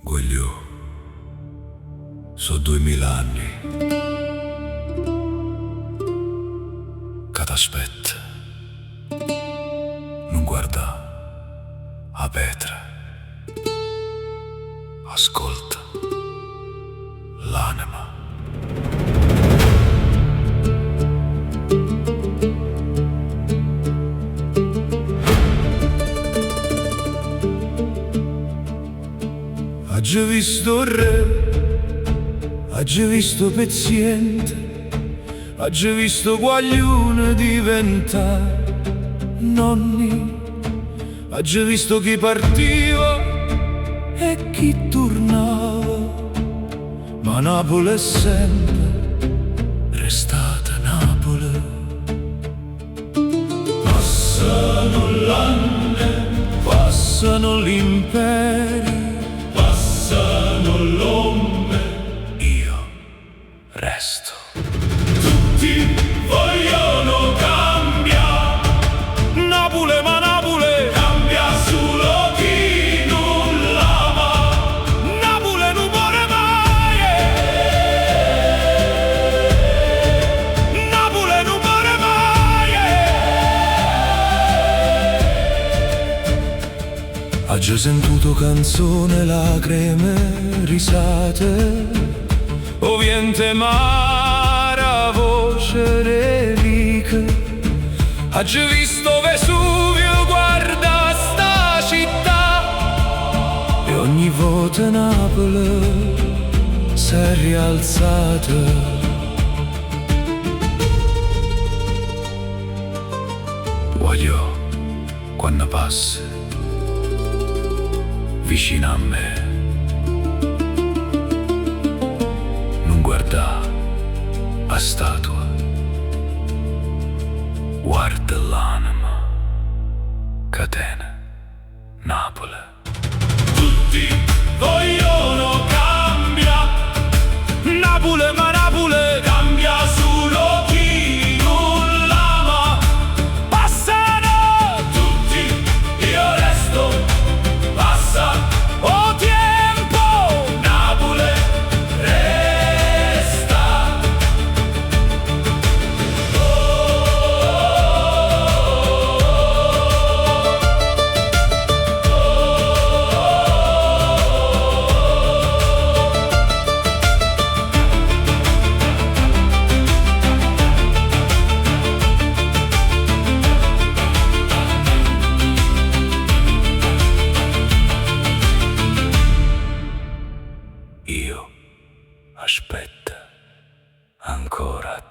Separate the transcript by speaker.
Speaker 1: Guagliò, so 2000 anni che t'aspetta. Non guarda a Petra, ascolta l'anima. Oggi visto il re, oggi visto peziente, oggi visto guaglione diventare nonni, oggi visto chi partiva e chi tornava, ma Napoli è sempre restata Napoli. Passano l'anni, passano gli imperi, passano l'omme, io resto. Tutti vogliono cambiare Napoli, ma Napoli cambia solo chi non l'ama. Napoli non muore mai, Napoli non muore mai. Oggi ho sentito canzone, lacrime, risate, ovviamente mara voce relica. Oggi ho visto Vesuvio, guarda sta città, e ogni volta Napoli si è rialzata. Voglio quando passi vicino a me, non guarda a statua, guarda l'anima, catena, Napoli. Tutti vogliono cambiare Napoli, ma Napoli cambia solo chi non l'ama. Passano tutti, io resto, passa o tempo, Napoli resta. Io aspetta ancora